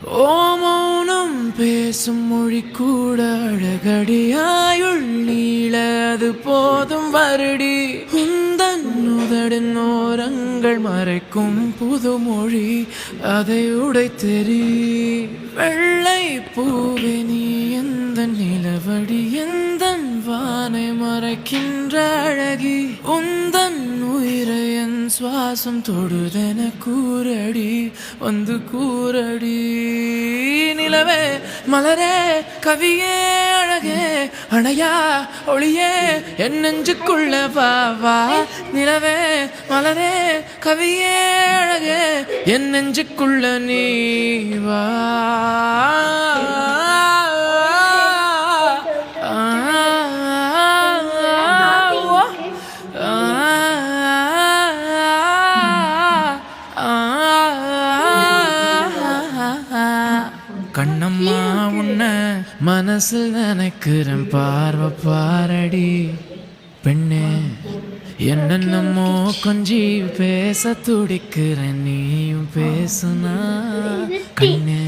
ஓ மௌனம் பேசும் மொழி கூட அழகடியாயுள் நீள அது போதும் வருடி உந்தன் உதடின் ஓரங்கள் மறைக்கும் புது மொழி அதை உடைத்தெறி வெள்ளை பூவே நீ எந்த நிலவடி எந்த வானை மறைக்கின்ற அழகி உந்தன் உயிரை என் சுவாசம் தொடுதென கூரடி வந்து கூரடி நிலவே மலரே கவியே அழகே அணையா ஒளியே என் நெஞ்சுக்குள்ள வா வா நிலவே மலரே கவியே அழகே என் நெஞ்சுக்குள்ள நீ வா கண்ணம்மா உன்ன மனசில் நினைக்கிறேன் பார்வை பாரடி பெண்ணே என்னென்னமோ கொஞ்சி பேச துடிக்கிறேன் நீயும் பேசுனா கண்ணே.